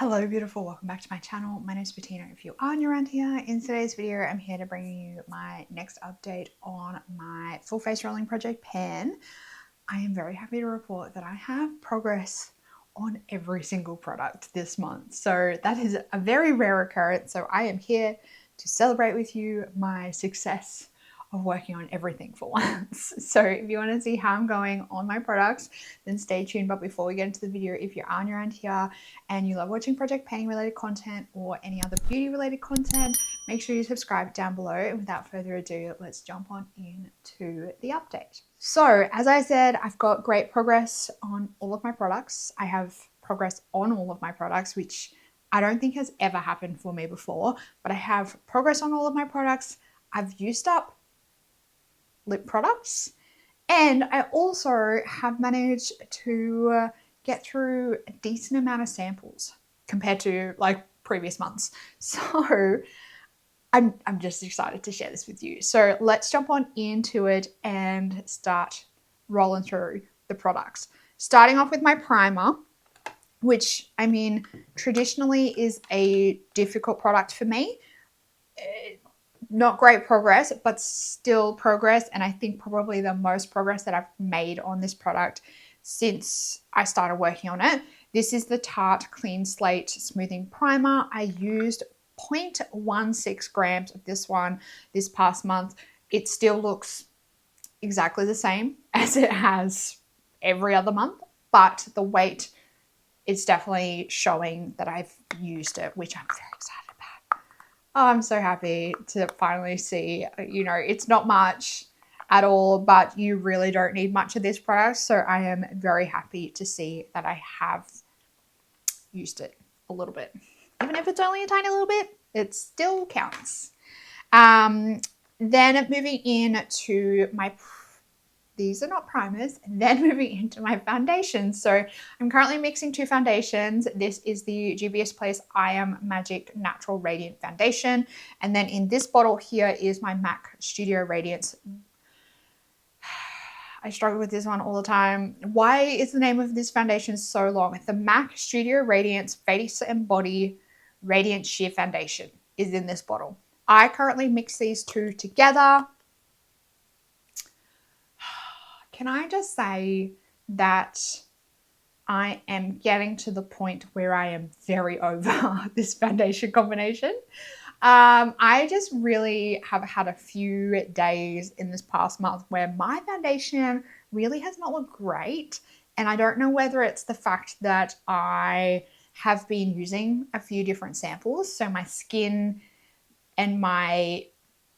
Hello beautiful, welcome back to my channel. My name is Bettina. If you are new around here, in today's video I'm here to bring you my next update on my full face rolling project pen. I am very happy to report that I have progress on every single product this month. So that is a very rare occurrence. So I am here to celebrate with you my success of working on everything for once. So if you want to see how I'm going on my products, then stay tuned. But before we get into the video, if you are new around here and you love watching project painting related content or any other beauty related content, make sure you subscribe down below. And without further ado, let's jump on into the update. So as I said, I've got great progress on all of my products. I have progress on all of my products, which I don't think has ever happened for me before, but I have progress on all of my products. I've used up lip products, and I also have managed to get through a decent amount of samples compared to like previous months. So I'm just excited to share this with you. So let's jump on into it and start rolling through the products. Starting off with my primer, which I mean traditionally is a difficult product for me. Not great progress, but still progress, and I think probably the most progress that I've made on this product since I started working on it. This is the Tarte Clean Slate Smoothing Primer. I used 0.16 grams of this one this past month. It still looks exactly the same as it has every other month, but the weight is definitely showing that I've used it, which I'm very excited. Oh, I'm so happy to finally see, you know, it's not much at all, but you really don't need much of this product. So I am very happy to see that I have used it a little bit. Even if it's only a tiny little bit, it still counts. Then moving into my, these are not primers, and then moving into my foundations. So I'm currently mixing two foundations. This is the Juvias Place I Am Magic Natural Radiant Foundation. And then in this bottle here is my MAC Studio Radiance. I struggle with this one all the time. Why is the name of this foundation so long? The MAC Studio Radiance Face and Body Radiant Sheer Foundation is in this bottle. I currently mix these two together. Can I just say that I am getting to the point where I am very over this foundation combination. I just really have had a few days in this past month where my foundation really has not looked great. And I don't know whether it's the fact that I have been using a few different samples. So my skin and my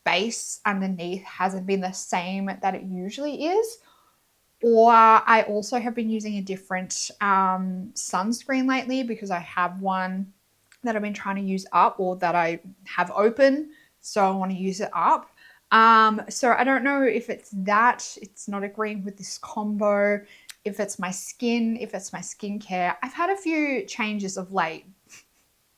base underneath hasn't been the same that it usually is. Or I also have been using a different sunscreen lately because I have one that I've been trying to use up, or that I have open, so I want to use it up. So I don't know if it's that, it's not agreeing with this combo, if it's my skin, if it's my skincare. I've had a few changes of late.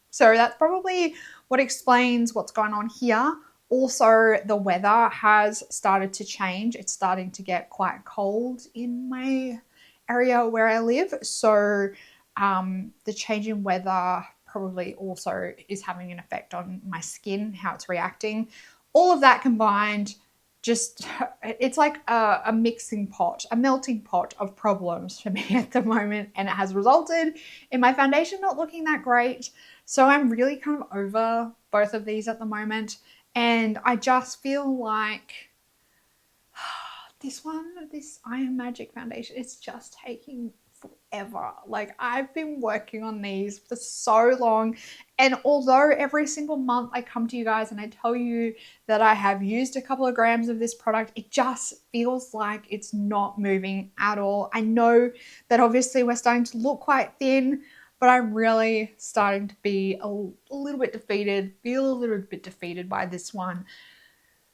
So that's probably what explains what's going on here. Also, the weather has started to change. It's starting to get quite cold in my area where I live. So the change in weather probably also is having an effect on my skin, how it's reacting. All of that combined, just it's like a mixing pot, a melting pot of problems for me at the moment. And it has resulted in my foundation not looking that great. So I'm really kind of over both of these at the moment. And I just feel like this I Am Magic foundation, it's just taking forever. Like, I've been working on these for so long. And although every single month I come to you guys and I tell you that I have used a couple of grams of this product, it just feels like it's not moving at all. I know that obviously we're starting to look quite thin, but I'm really starting to be a little bit defeated, feel a little bit defeated by this one.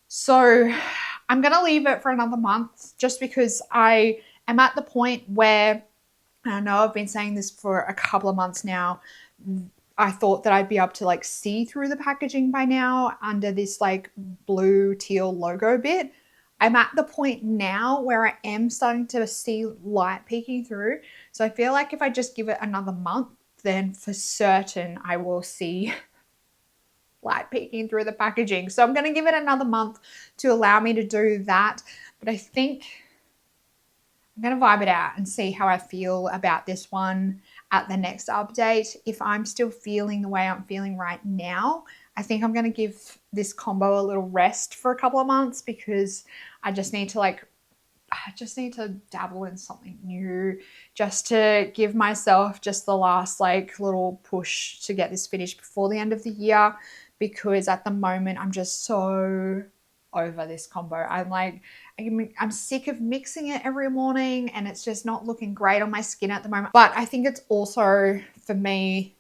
So I'm going to leave it for another month just because I am at the point where, and I know I've been saying this for a couple of months now, I thought that I'd be able to like see through the packaging by now under this like blue teal logo bit. I'm at the point now where I am starting to see light peeking through. So I feel like if I just give it another month, then for certain I will see light peeking through the packaging. So I'm going to give it another month to allow me to do that. But I think I'm going to vibe it out and see how I feel about this one at the next update. If I'm still feeling the way I'm feeling right now, I think I'm going to give this combo a little rest for a couple of months, because I just need to dabble in something new, just to give myself just the last like little push to get this finished before the end of the year, because at the moment I'm just so over this combo. I'm sick of mixing it every morning, and it's just not looking great on my skin at the moment. But I think it's also, for me,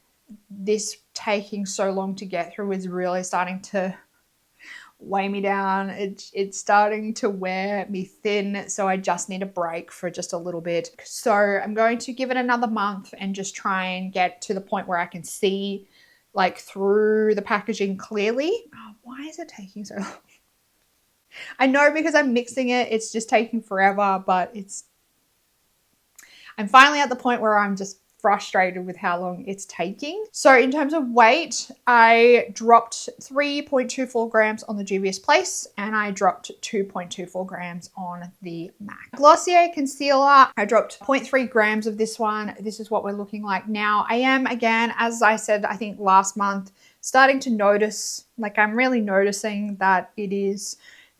this taking so long to get through is really starting to weigh me down. It's starting to wear me thin, so I just need a break for just a little bit. So I'm going to give it another month and just try and get to the point where I can see like through the packaging clearly. Oh, why is it taking so long? I know, because I'm mixing it, it's just taking forever, but I'm finally at the point where I'm just frustrated with how long it's taking. So in terms of weight, I dropped 3.24 grams on the Juvias Place, and I dropped 2.24 grams on the MAC. Glossier concealer, I dropped 0.3 grams of this one. This is what we're looking like now. I am, again, as I said, I think last month, starting to notice, like I'm really noticing that it is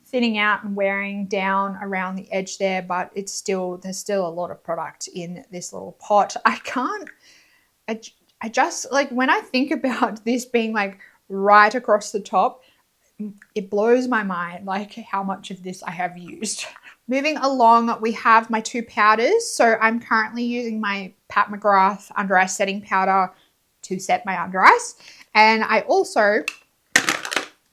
thinning out and wearing down around the edge there, but there's still a lot of product in this little pot. I just, like, when I think about this being like right across the top, it blows my mind like how much of this I have used. Moving along, we have my two powders. So I'm currently using my Pat McGrath under eye setting powder to set my under eyes, and I also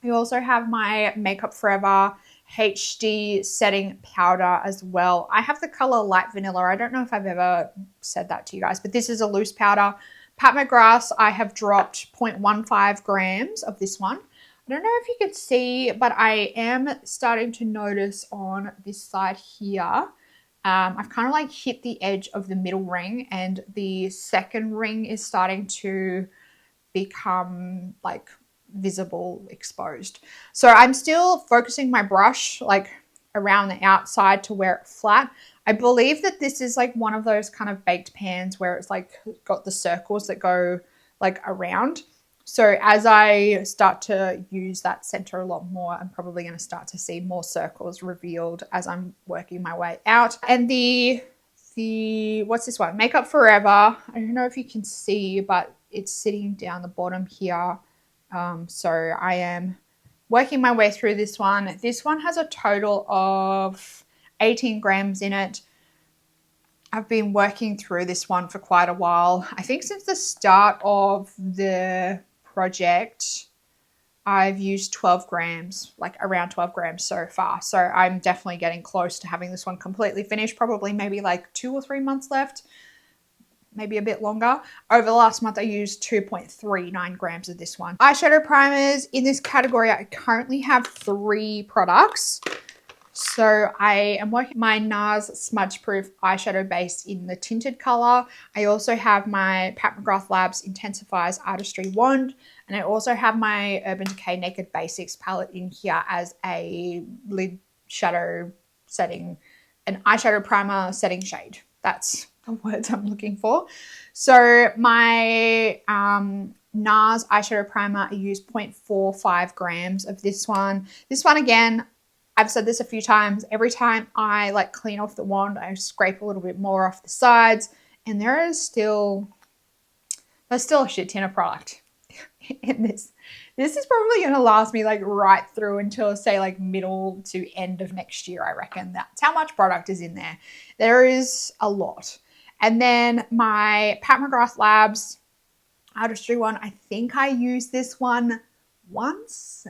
have my Makeup Forever HD setting powder as well. I have the color Light Vanilla. I don't know if I've ever said that to you guys, but this is a loose powder. Pat McGrath, I have dropped 0.15 grams of this one. I don't know if you can see, but I am starting to notice on this side here, I've kind of like hit the edge of the middle ring, and the second ring is starting to become like visible, exposed. So I'm still focusing my brush like around the outside to wear it flat. I believe that this is like one of those kind of baked pans where it's like got the circles that go like around. So as I start to use that center a lot more, I'm probably going to start to see more circles revealed as I'm working my way out. And the what's this one? Makeup Forever. I don't know if you can see, but it's sitting down the bottom here. So I am working my way through this one. This one has a total of 18 grams in it. I've been working through this one for quite a while. I think since the start of the project, I've used 12 grams, like around 12 grams so far. So I'm definitely getting close to having this one completely finished, probably maybe like 2 or 3 months left. Maybe a bit longer. Over the last month, I used 2.39 grams of this one. Eyeshadow primers. In this category, I currently have 3 products. So I am working my Nars Smudge Proof eyeshadow base in the tinted color. I also have my Pat McGrath Labs Intensifeyes Artistry wand. And I also have my Urban Decay Naked Basics palette in here as a lid shadow setting, an eyeshadow primer setting shade. That's the words I'm looking for. So my Nars eyeshadow primer, I used 0.45 grams of this one. This one, again, I've said this a few times. Every time I like clean off the wand, I scrape a little bit more off the sides, and there's still a shit ton of product in this. This is probably going to last me like right through until, say, like middle to end of next year, I reckon. That's how much product is in there. There is a lot. And then my Pat McGrath Labs Artistry one, I think I used this one once,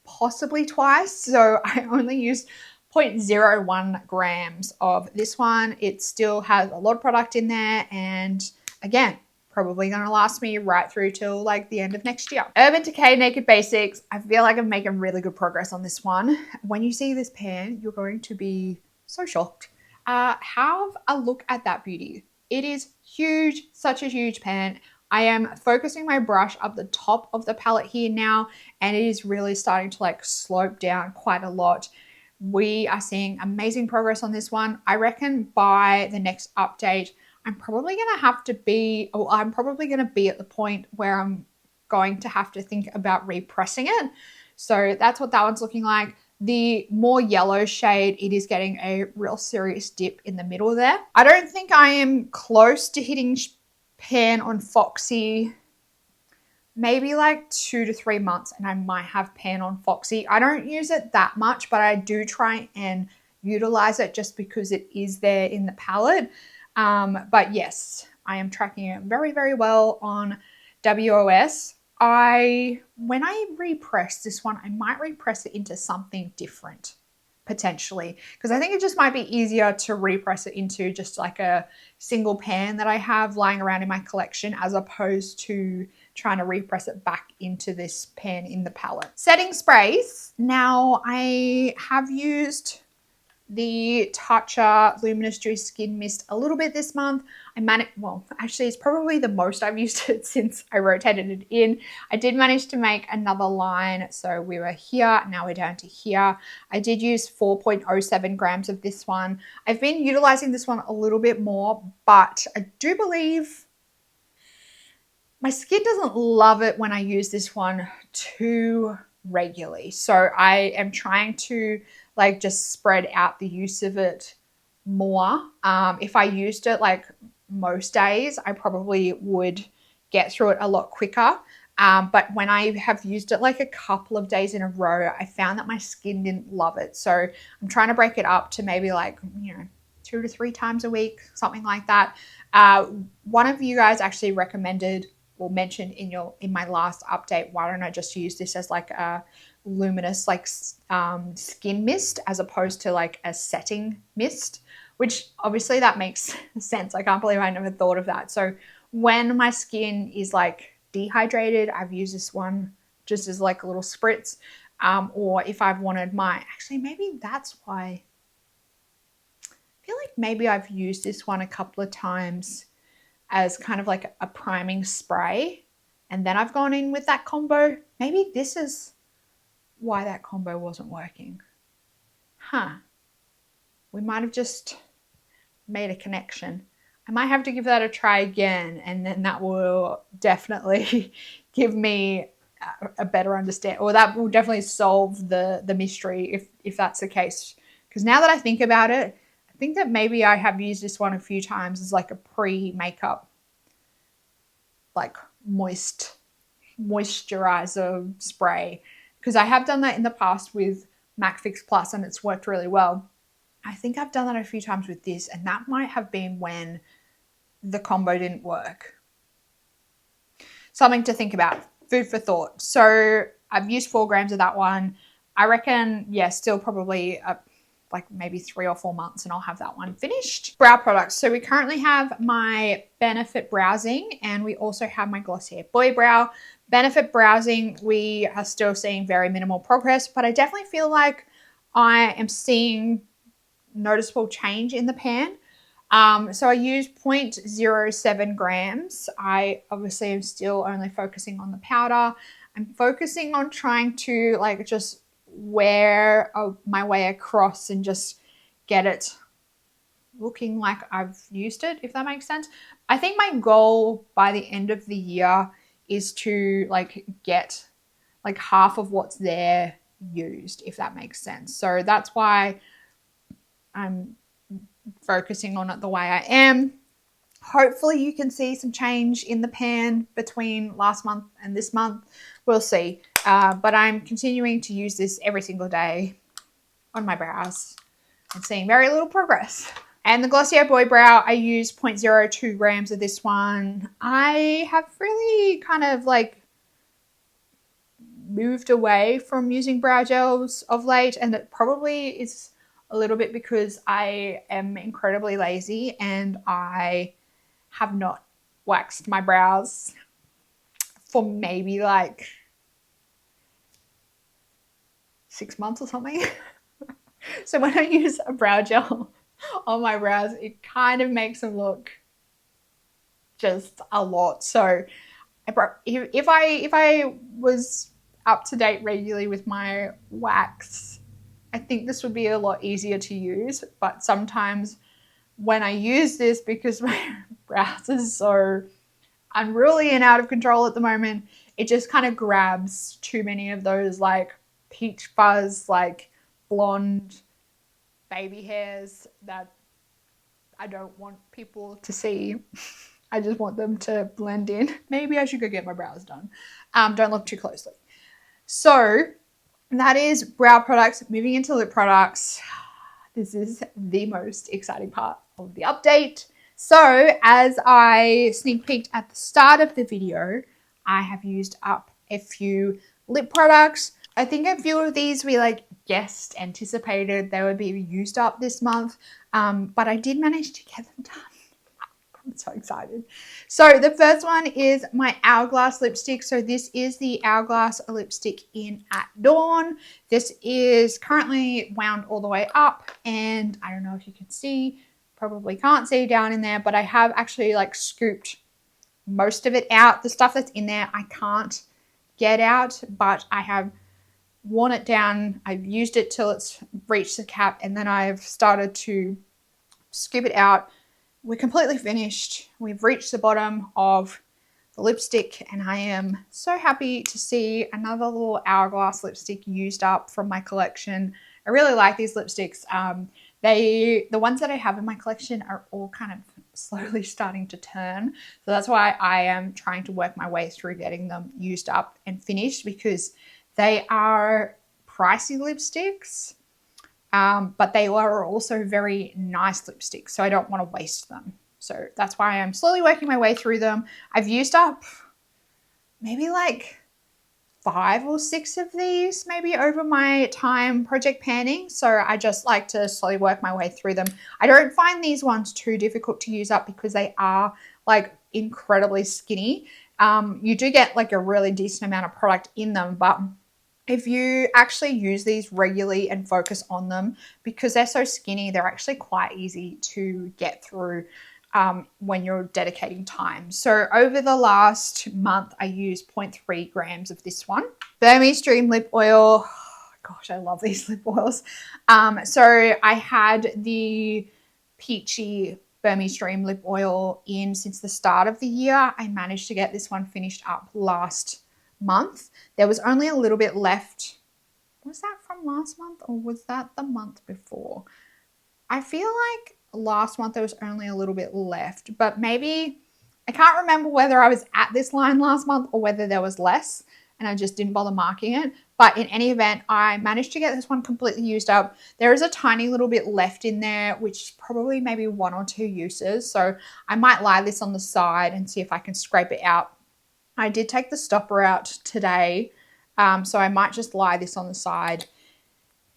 possibly twice. So I only used 0.01 grams of this one. It still has a lot of product in there. And again, probably going to last me right through till like the end of next year. Urban Decay Naked Basics. I feel like I'm making really good progress on this one. When you see this pan, you're going to be so shocked. Have a look at that beauty. It is huge, such a huge pan. I am focusing my brush up the top of the palette here now, and it is really starting to like slope down quite a lot. We are seeing amazing progress on this one. I reckon by the next update, I'm probably going to be at the point where I'm going to have to think about repressing it. So that's what that one's looking like. The more yellow shade, it is getting a real serious dip in the middle there. I don't think I am close to hitting pan on Foxy, maybe like 2 to 3 months, and I might have pan on Foxy. I don't use it that much, but I do try and utilize it just because it is there in the palette. But yes, I am tracking it very, very well on WOS. When I repress this one, I might repress it into something different potentially, because I think it just might be easier to repress it into just like a single pan that I have lying around in my collection, as opposed to trying to repress it back into this pan in the palette. Setting sprays. Now I have used the Tatcha Luminous Dewy Skin Mist a little bit this month. Well, actually it's probably the most I've used it since I rotated it in. I did manage to make another line. So we were here, now we're down to here. I did use 4.07 grams of this one. I've been utilizing this one a little bit more, but I do believe my skin doesn't love it when I use this one too regularly. So I am trying to like just spread out the use of it more. If I used it like most days, I probably would get through it a lot quicker. But when I have used it like a couple of days in a row, I found that my skin didn't love it. So I'm trying to break it up to maybe like, 2 to 3 times a week, something like that. One of you guys actually recommended or mentioned in my last update, why don't I just use this as like a luminous like skin mist as opposed to like a setting mist, which obviously that makes sense. I can't believe I never thought of that. So when my skin is like dehydrated, I've used this one just as like a little spritz, or if I've wanted actually maybe that's why I feel like maybe I've used this one a couple of times as kind of like a priming spray, and then I've gone in with that combo. Maybe this is why that combo wasn't working. We might have just made a connection. I might have to give that a try again, and then that will definitely give me a better understanding, or that will definitely solve the mystery if that's the case. Because now that I think about it, I think that maybe I have used this one a few times as like a pre-makeup, like moisturizer spray, because I have done that in the past with MAC Fix Plus and it's worked really well. I think I've done that a few times with this, and that might have been when the combo didn't work. Something to think about, food for thought. So I've used 4 grams of that one. I reckon, still probably like maybe 3 or 4 months and I'll have that one finished. Brow products. So we currently have my Benefit Browsing, and we also have my Glossier Boy Brow. Benefit Browsing, we are still seeing very minimal progress, but I definitely feel like I am seeing noticeable change in the pan. So I use 0.07 grams. I obviously am still only focusing on the powder. I'm focusing on trying to like just wear my way across and just get it looking like I've used it, if that makes sense. I think my goal by the end of the year is to like get like half of what's there used, if that makes sense. So that's why I'm focusing on it the way I am. Hopefully you can see some change in the pan between last month and this month. We'll see. But I'm continuing to use this every single day on my brows and seeing very little progress. And the Glossier Boy Brow, I use 0.02 grams of this one. I have really kind of like moved away from using brow gels of late, and it probably is a little bit because I am incredibly lazy and I have not waxed my brows for maybe like 6 months or something. So when I use a brow gel on my brows, it kind of makes them look just a lot. So if I was up to date regularly with my wax, I think this would be a lot easier to use. But sometimes when I use this, because my brows are so unruly and out of control at the moment, it just kind of grabs too many of those like peach fuzz, like blonde baby hairs that I don't want people to see. I just want them to blend in. Maybe I should go get my brows done. Don't look too closely. So that is brow products. Moving into lip products. This is the most exciting part of the update. So as I sneak peeked at the start of the video, I have used up a few lip products. I think a few of these we like guessed, anticipated they would be used up this month, but I did manage to get them done. I'm so excited. So the first one is my Hourglass lipstick. So this is the Hourglass lipstick in At Dawn. This is currently wound all the way up, and I don't know if you can see, probably can't see down in there, but I have actually like scooped most of it out. The stuff that's in there I can't get out, but I have worn it down. I've used it till it's reached the cap, and then I've started to scoop it out. We're completely finished. We've reached the bottom of the lipstick, and I am so happy to see another little Hourglass lipstick used up from my collection. I really like these lipsticks. The ones that I have in my collection are all kind of slowly starting to turn. So that's why I am trying to work my way through getting them used up and finished, because they are pricey lipsticks. But they are also very nice lipsticks, so I don't want to waste them. So that's why I'm slowly working my way through them. I've used up maybe like 5 or 6 of these maybe over my time project panning. So I just like to slowly work my way through them. I don't find these ones too difficult to use up because they are like incredibly skinny. You do get like a really decent amount of product in them, but if you actually use these regularly and focus on them, because they're so skinny, they're actually quite easy to get through when you're dedicating time. So over the last month, I used 0.3 grams of this one. Burmese Dream lip oil. Gosh, I love these lip oils. So I had the Peachy Burmese Dream lip oil in since the start of the year. I managed to get this one finished up last month. There was only a little bit left. Was that from last month or was that the month before? I feel like last month there was only a little bit left, but maybe I can't remember whether I was at this line last month or whether there was less and I just didn't bother marking it. But in any event, I managed to get this one completely used up. There is a tiny little bit left in there, which probably maybe 1 or 2 uses. So I might lie this on the side and see if I can scrape it out. I did take the stopper out today, so I might just lie this on the side.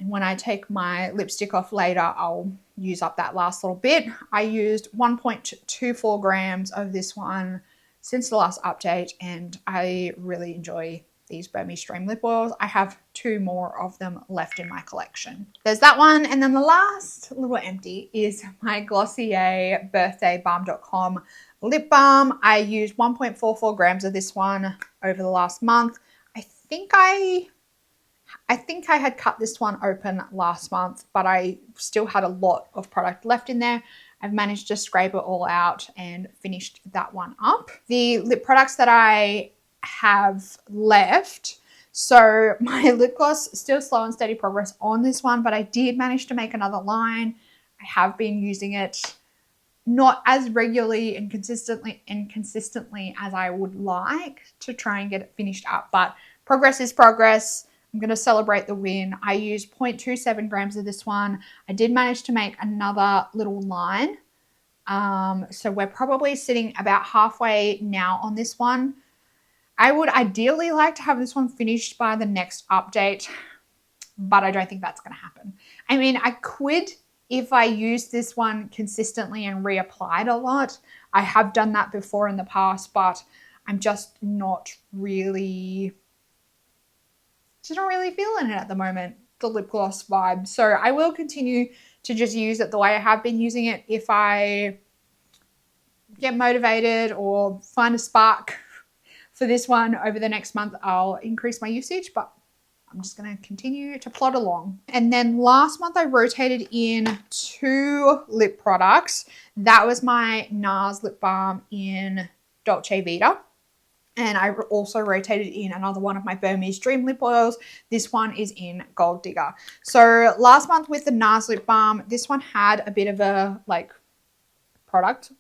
And when I take my lipstick off later, I'll use up that last little bit. I used 1.24 grams of this one since the last update, and I really enjoy these Burmese Dream lip oils. I have 2 more of them left in my collection. There's that one, and then the last little empty is my Glossier Balm Dot Com lip balm. I used 1.44 grams of this one over the last month. I think I had cut this one open last month, but I still had a lot of product left in there. I've managed to scrape it all out and finished that one up. The lip products that I have left, so my lip gloss, still slow and steady progress on this one, but I did manage to make another line. I have been using it not as regularly and consistently as I would like to try and get it finished up, but progress is progress. I'm going to celebrate the win. I used 0.27 grams of this one. I did manage to make another little line. So we're probably sitting about halfway now on this one. I would ideally like to have this one finished by the next update, but I don't think that's going to happen. I mean, I could if I use this one consistently and reapplied a lot. I have done that before in the past, but I'm just not really feeling it at the moment, the lip gloss vibe. So I will continue to just use it the way I have been using it. If I get motivated or find a spark for this one over the next month, I'll increase my usage, but I'm just going to continue to plod along. And then last month I rotated in 2 lip products. That was my Nars lip balm in Dolce Vita. And I also rotated in another one of my Burmese Dream lip oils. This one is in Gold Digger. So last month with the Nars lip balm, this one had a bit of a product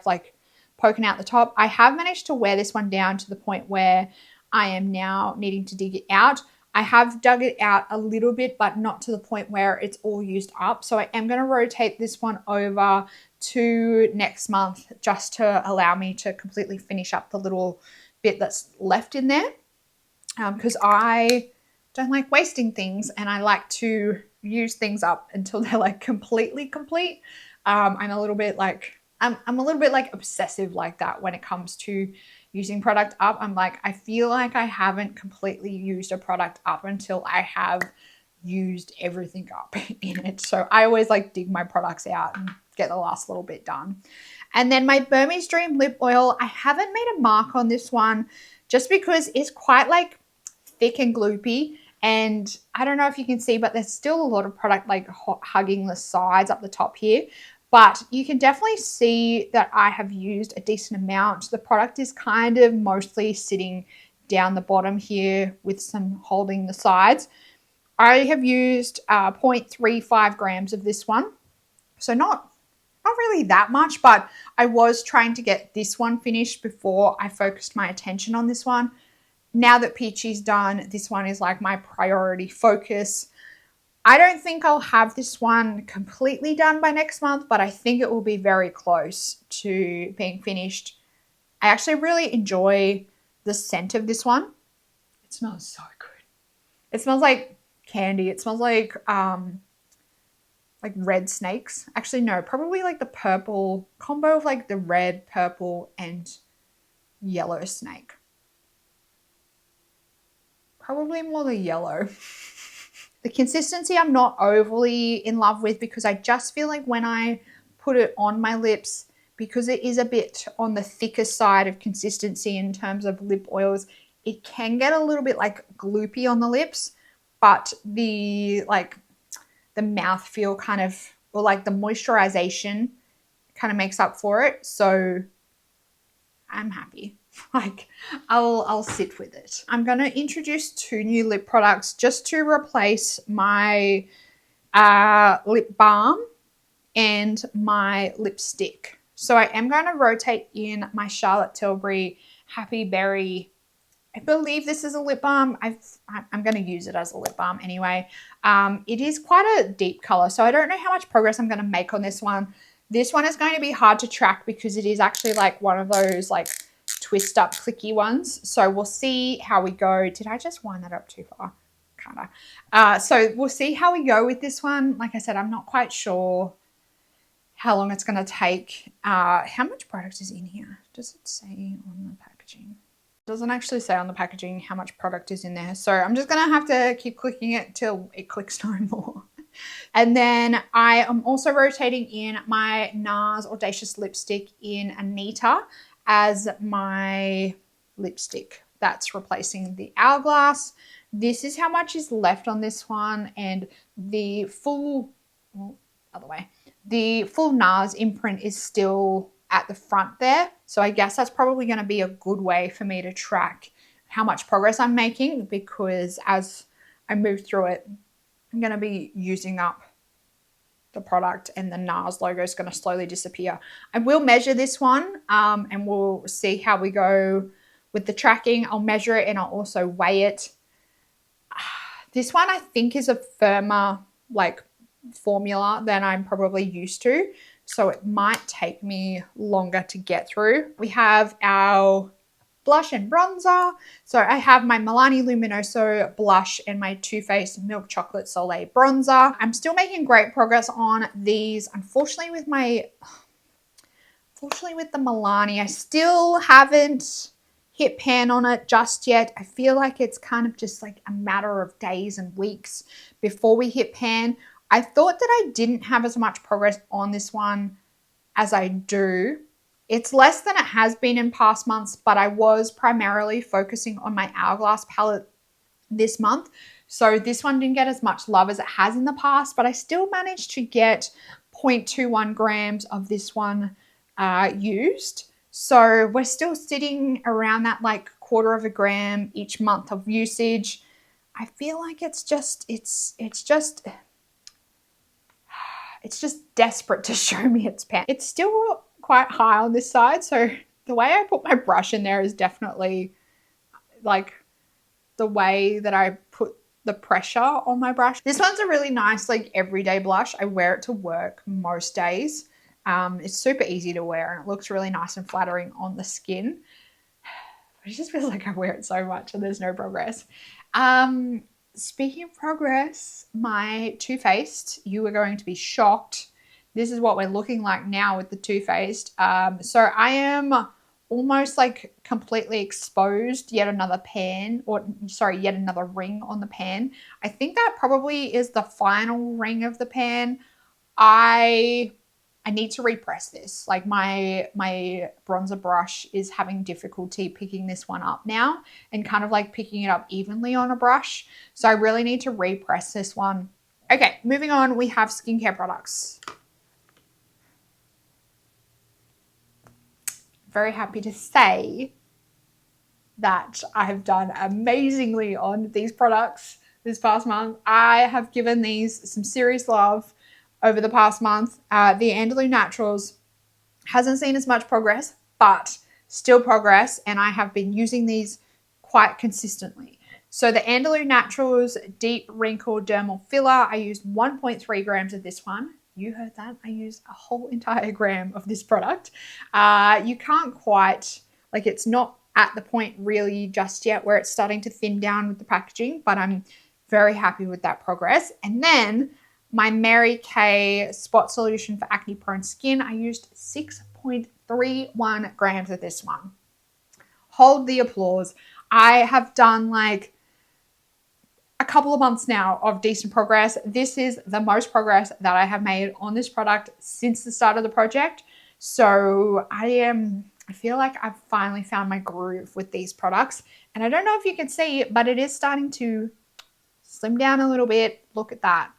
like poking out the top. I have managed to wear this one down to the point where I am now needing to dig it out. I have dug it out a little bit, but not to the point where it's all used up. So I am going to rotate this one over to next month just to allow me to completely finish up the little bit that's left in there. Because I don't like wasting things and I like to use things up until they're like completely complete. I'm a little bit like obsessive like that when it comes to using product up. I'm like, I feel like I haven't completely used a product up until I have used everything up in it. So I always like dig my products out and get the last little bit done. And then my Burmese Dream lip oil, I haven't made a mark on this one just because it's quite like thick and gloopy. And I don't know if you can see, but there's still a lot of product like hugging the sides up the top here. But you can definitely see that I have used a decent amount. The product is kind of mostly sitting down the bottom here with some holding the sides. I have used 0.35 grams of this one. So not really that much, but I was trying to get this one finished before I focused my attention on this one. Now that Peachy's done, this one is like my priority focus. I don't think I'll have this one completely done by next month, but I think it will be very close to being finished. I actually really enjoy the scent of this one. It smells so good. It smells like candy. It smells like red snakes. Actually, no, probably like the purple combo of like the red, purple, and yellow snake. Probably more the yellow. The consistency I'm not overly in love with because I just feel like when I put it on my lips, because it is a bit on the thicker side of consistency in terms of lip oils, it can get a little bit like gloopy on the lips, but the mouthfeel kind of, or like the moisturization kind of makes up for it. So I'm happy. Like I'll sit with it. I'm going to introduce 2 new lip products just to replace my lip balm and my lipstick. So I am going to rotate in my Charlotte Tilbury Happy Berry. I believe this is a lip balm. I'm going to use it as a lip balm anyway. It is quite a deep color, so I don't know how much progress I'm going to make on this one. This one is going to be hard to track because it is actually like one of those like twist up clicky ones. So we'll see how we go. Did I just wind that up too far? Kind of. So we'll see how we go with this one. Like I said, I'm not quite sure how long it's going to take. How much product is in here? Does it say on the packaging? It doesn't actually say on the packaging how much product is in there. So I'm just going to have to keep clicking it till it clicks no more. And then I am also rotating in my Nars Audacious Lipstick in Anita as my lipstick. That's replacing the Hourglass. This is how much is left on this one, and the full, the full Nars imprint is still at the front there. So I guess that's probably going to be a good way for me to track how much progress I'm making, because as I move through it, I'm going to be using up the product and the Nars logo is going to slowly disappear. I will measure this one and we'll see how we go with the tracking. I'll measure it and I'll also weigh it. This one I think is a firmer like formula than I'm probably used to, so it might take me longer to get through. We have our blush and bronzer. So I have my Milani Luminoso blush and my Too Faced Milk Chocolate Soleil bronzer. I'm still making great progress on these. Unfortunately with the Milani, I still haven't hit pan on it just yet. I feel like it's kind of just like a matter of days and weeks before we hit pan. I thought that I didn't have as much progress on this one as I do It's less than it has been in past months, but I was primarily focusing on my Hourglass palette this month. So this one didn't get as much love as it has in the past, but I still managed to get 0.21 grams of this one used. So we're still sitting around that like 1/4 gram each month of usage. I feel like it's just desperate to show me its pen. It's still quite high on this side, so the way I put my brush in there is definitely like the way that I put the pressure on my brush. This one's a really nice like everyday blush. I wear it to work most days. It's super easy to wear and it looks really nice and flattering on the skin. It just feels like I wear it so much and there's no progress. Speaking of progress, my Too Faced, you are going to be shocked. This is what we're looking like now with the Too Faced. So I am almost like completely exposed yet another ring on the pan. I think that probably is the final ring of the pan. I need to repress this. Like my bronzer brush is having difficulty picking this one up now and kind of like picking it up evenly on a brush. So I really need to repress this one. Okay, moving on, we have skincare products. Very happy to say that I have done amazingly on these products this past month. I have given these some serious love over the past month. The Andalou Naturals hasn't seen as much progress, but still progress, and I have been using these quite consistently. So the Andalou Naturals Deep Wrinkle Dermal Filler, I used 1.3 grams of this one. You heard that. I used a whole entire gram of this product. You can't quite, like it's not at the point really just yet where it's starting to thin down with the packaging, but I'm very happy with that progress. And then my Mary Kay Spot Solution for Acne Prone Skin, I used 6.31 grams of this one. Hold the applause. I have done like a couple of months now of decent progress. This is the most progress that I have made on this product since the start of the project. So I feel like I've finally found my groove with these products. And I don't know if you can see it, but it is starting to slim down a little bit. Look at that.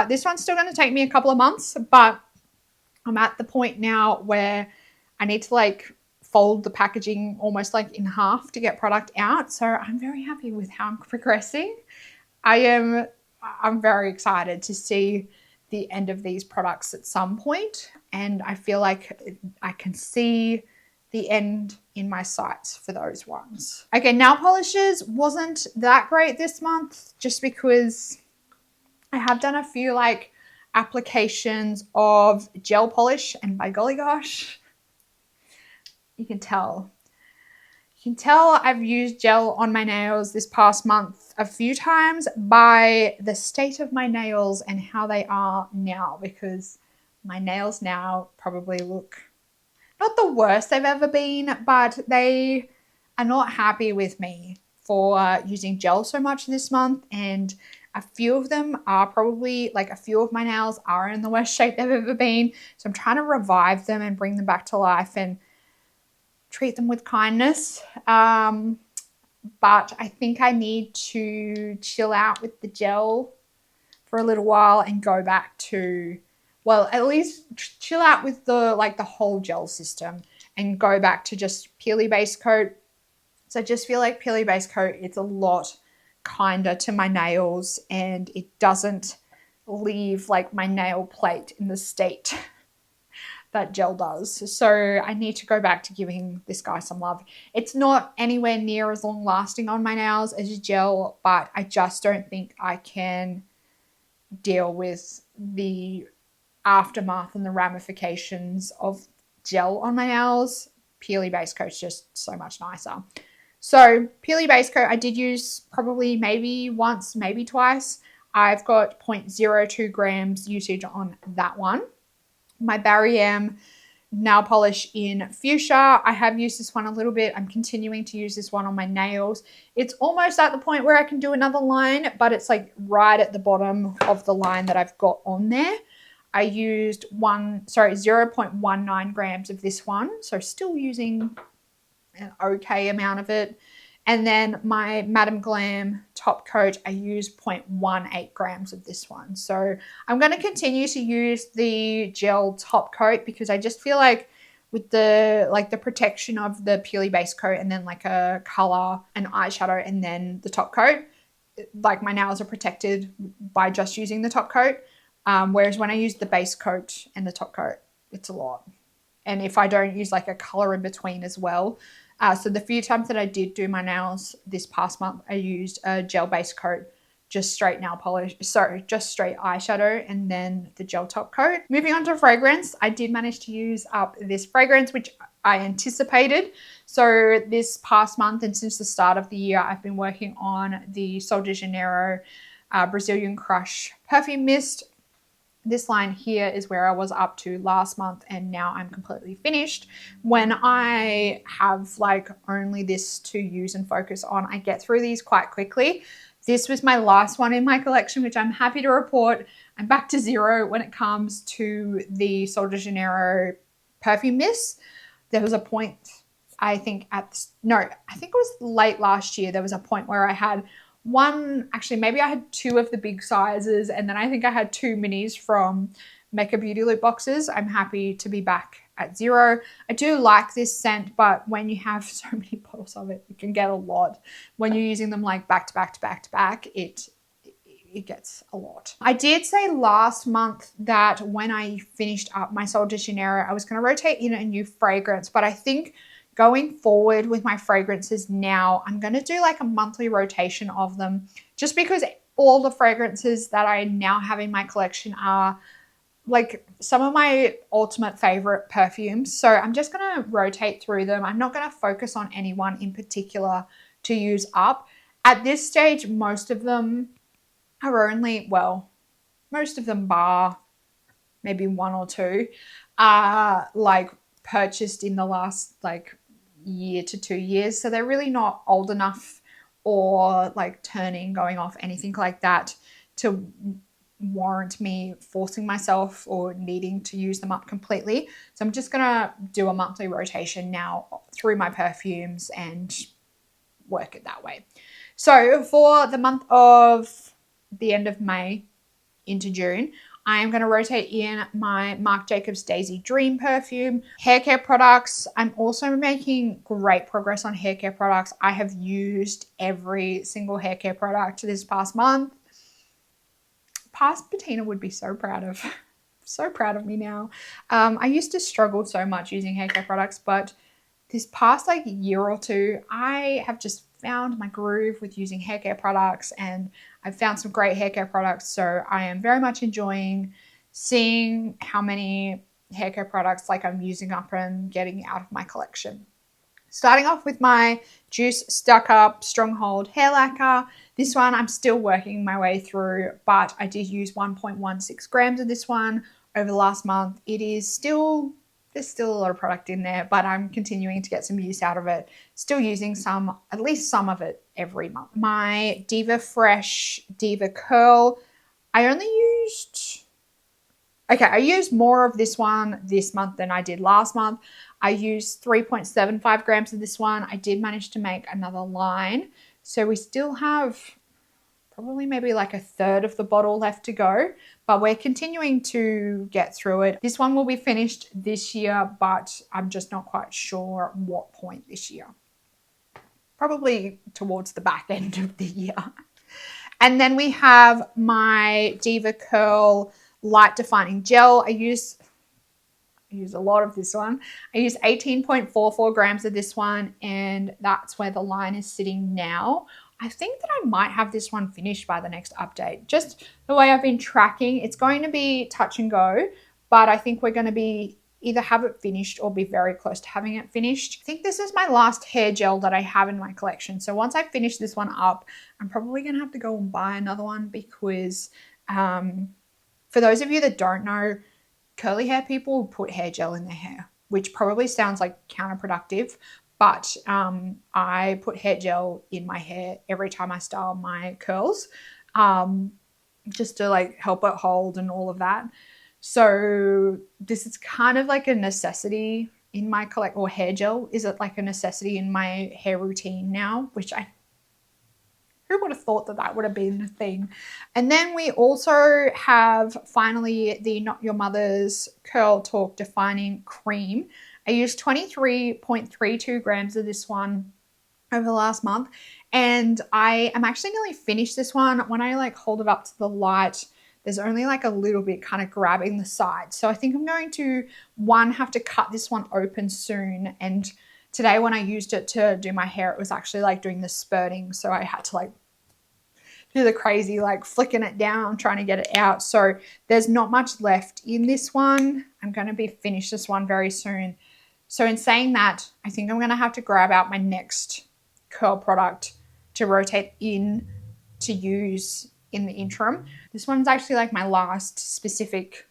This one's still going to take me a couple of months, but I'm at the point now where I need to like fold the packaging almost like in half to get product out. So I'm very happy with how I'm progressing. I'm very excited to see the end of these products at some point, and I feel like I can see the end in my sights for those ones. Okay, nail polishes wasn't that great this month just because I have done a few like applications of gel polish, and by golly gosh, you can tell I've used gel on my nails this past month a few times by the state of my nails and how they are now, because my nails now probably look not the worst they've ever been, but they are not happy with me for using gel so much this month, and a few of them are probably, like a few of my nails are in the worst shape they've ever been. So I'm trying to revive them and bring them back to life and treat them with kindness. But I think I need to chill out with the gel for a little while and go back to, well, at least chill out with the whole gel system and go back to just Peely Base Coat. So I just feel like Peely Base Coat, it's a lot kinder to my nails and it doesn't leave like my nail plate in the state that gel does. So I need to go back to giving this guy some love. It's not anywhere near as long lasting on my nails as gel, but I just don't think I can deal with the aftermath and the ramifications of gel on my nails. Peely Base Coat's just so much nicer. So Peely Base Coat, I did use probably maybe once, maybe twice. I've got 0.02 grams usage on that one. My Bareminerals nail polish in Fuchsia, I have used this one a little bit. I'm continuing to use this one on my nails. It's almost at the point where I can do another line, but it's like right at the bottom of the line that I've got on there. I used 0.19 grams of this one. So still using an okay amount of it. And then my Madame Glam top coat, I used 0.18 grams of this one. So I'm going to continue to use the gel top coat because I just feel like with the protection of the purely base coat and then like a color and eyeshadow and then the top coat, like my nails are protected by just using the top coat. Whereas when I use the base coat and the top coat, it's a lot. And if I don't use like a color in between as well. So the few times that I did do my nails this past month, I used a gel base coat, just straight nail polish, just straight eyeshadow and then the gel top coat. Moving on to fragrance, I did manage to use up this fragrance, which I anticipated. So this past month and since the start of the year, I've been working on the Sol de Janeiro Brazilian Crush Perfume Mist. This line here is where I was up to last month and now I'm completely finished. When I have like only this to use and focus on, I get through these quite quickly. This was my last one in my collection, which I'm happy to report. I'm back to zero when it comes to the Sol de Janeiro perfume mist. There was a point, I think it was late last year. There was a point where I had maybe I had two of the big sizes and then I think I had two minis from Mecca Beauty Loop boxes. I'm happy to be back at zero. I do like this scent, but when you have so many bottles of it, it can get a lot. When you're using them like back to back to back to back, it gets a lot. I did say last month that when I finished up my Sol de Janeiro, I was going to rotate in a new fragrance, but I think going forward with my fragrances now, I'm going to do like a monthly rotation of them just because all the fragrances that I now have in my collection are like some of my ultimate favorite perfumes. So I'm just going to rotate through them. I'm not going to focus on any one in particular to use up. At this stage, most of them bar maybe one or two are like purchased in the last like year to 2 years. So they're really not old enough or like going off, anything like that to warrant me forcing myself or needing to use them up completely. So I'm just going to do a monthly rotation now through my perfumes and work it that way. So for the month of the end of May into June, I am going to rotate in my Marc Jacobs Daisy Dream perfume. Hair care products. I'm also making great progress on hair care products. I have used every single hair care product this past month. Past Bettina would be so proud of me now. I used to struggle so much using hair care products, but this past like year or two, I have just found my groove with using hair care products and I've found some great hair care products. So I am very much enjoying seeing how many hair care products like I'm using up and getting out of my collection. Starting off with my Juice Stuck Up Stronghold Hair Lacquer. This one I'm still working my way through, but I did use 1.16 grams of this one over the last month. There's still a lot of product in there, but I'm continuing to get some use out of it. Still using at least some of it every month. My Diva Fresh Diva Curl. I used more of this one this month than I did last month. I used 3.75 grams of this one. I did manage to make another line. So we still have probably maybe like a third of the bottle left to go, but we're continuing to get through it. This one will be finished this year, but I'm just not quite sure what point this year. Probably towards the back end of the year. And then we have my Diva Curl Light Defining Gel. I use a lot of this one. I use 18.44 grams of this one, and that's where the line is sitting now. I think that I might have this one finished by the next update. Just the way I've been tracking, it's going to be touch and go, but I think we're going to be either have it finished or be very close to having it finished. I think this is my last hair gel that I have in my collection. So once I finish this one up, I'm probably going to have to go and buy another one because for those of you that don't know, curly hair people put hair gel in their hair, which probably sounds like counterproductive, but I put hair gel in my hair every time I style my curls just to like help it hold and all of that. So this is kind of like a necessity in my collect, or hair gel is it like a necessity in my hair routine now, which who would have thought that that would have been a thing. And then we also have finally the Not Your Mother's Curl Talk Defining Cream. I used 23.32 grams of this one over the last month, and I am actually nearly finished this one. When I like hold it up to the light, there's only like a little bit kind of grabbing the side. So I think I'm going to, have to cut this one open soon. And today when I used it to do my hair, it was actually like doing the spurting. So I had to like do the crazy, like flicking it down, trying to get it out. So there's not much left in this one. I'm going to be finished this one very soon. So in saying that, I think I'm going to have to grab out my next curl product to rotate in to use in the interim. This one's actually like my last specific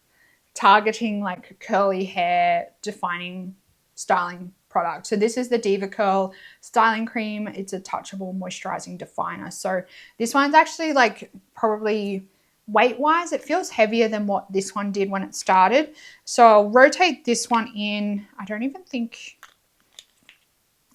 targeting like curly hair defining styling product. So this is the Diva Curl Styling Cream. It's a touchable moisturizing definer. So this one's actually like probably weight wise, it feels heavier than what this one did when it started. So I'll rotate this one in. I don't even think,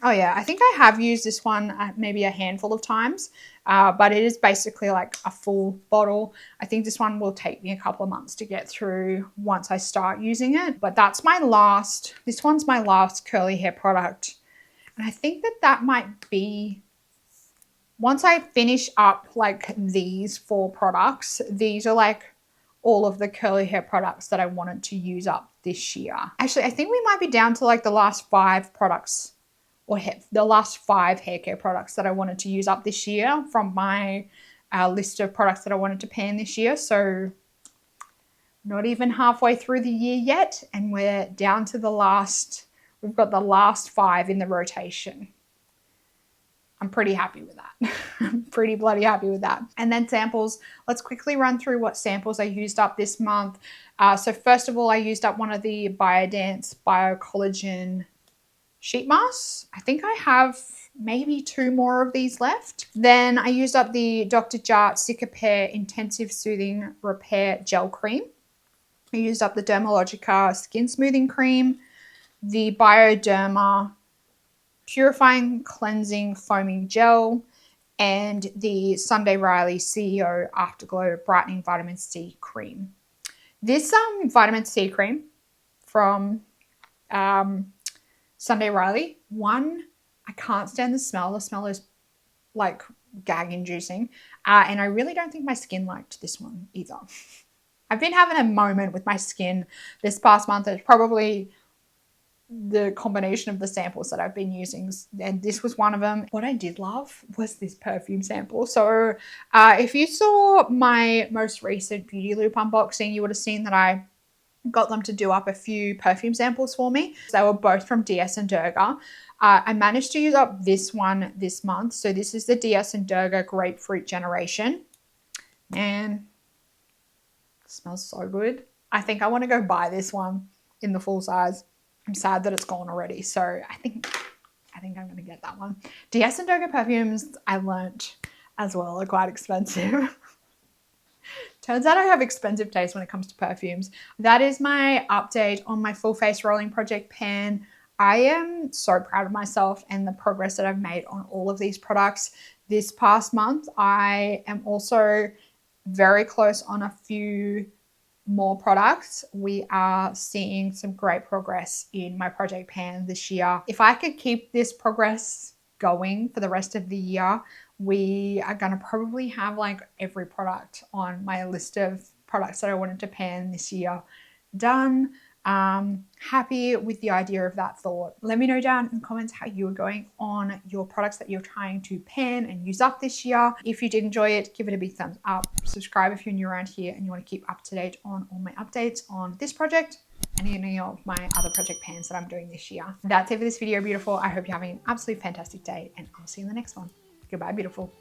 oh yeah, I think I have used this one maybe a handful of times, but it is basically like a full bottle. I think this one will take me a couple of months to get through once I start using it, but that's my last, this one's my last curly hair product. And I think that that might be, once I finish up like these 4 products, these are like all of the curly hair products that I wanted to use up this year. Actually, I think we might be down to like the last 5 products, or the last 5 hair care products that I wanted to use up this year from my list of products that I wanted to pan this year. So not even halfway through the year yet, and we're down to the last, we've got the last 5 in the rotation. I'm pretty happy with that. I'm pretty bloody happy with that. And then samples. Let's quickly run through what samples I used up this month. So first of all, I used up one of the Radiance Bio Collagen sheet masks. I think I have maybe 2 more of these left. Then I used up the Dr. Jart Cicapair Intensive Soothing Repair Gel Cream. I used up the Dermalogica Skin Smoothing Cream, the Bioderma Purifying Cleansing Foaming Gel, and the Sunday Riley CEO Afterglow Brightening Vitamin C Cream. This vitamin C cream from Sunday Riley, one, I can't stand the smell. The smell is like gag inducing. And I really don't think my skin liked this one either. I've been having a moment with my skin this past month. It's probably the combination of the samples that I've been using, and this was one of them. What I did love was this perfume sample. So if you saw my most recent Beauty Loop unboxing, you would have seen that I got them to do up a few perfume samples for me. They were both from DS and Durga. I managed to use up this one this month. So this is the DS and Durga Grapefruit Generation. Man, it smells so good. I think I want to go buy this one in the full size. I'm sad that it's gone already. So I think I'm going to get that one. DS and Durga perfumes, I learnt as well, are quite expensive. Turns out I have expensive taste when it comes to perfumes. That is my update on my full face rolling project pan. I am so proud of myself and the progress that I've made on all of these products this past month. I am also very close on a few more products. We are seeing some great progress in my project pan this year. If I could keep this progress going for the rest of the year, we are going to probably have like every product on my list of products that I wanted to pan this year done. Happy with the idea of that thought. Let me know down in the comments how you are going on your products that you're trying to pan and use up this year. If you did enjoy it, give it a big thumbs up. Subscribe if you're new around here and you want to keep up to date on all my updates on this project and any of my other project pans that I'm doing this year. That's it for this video, beautiful. I hope you're having an absolutely fantastic day, and I'll see you in the next one. Goodbye, beautiful.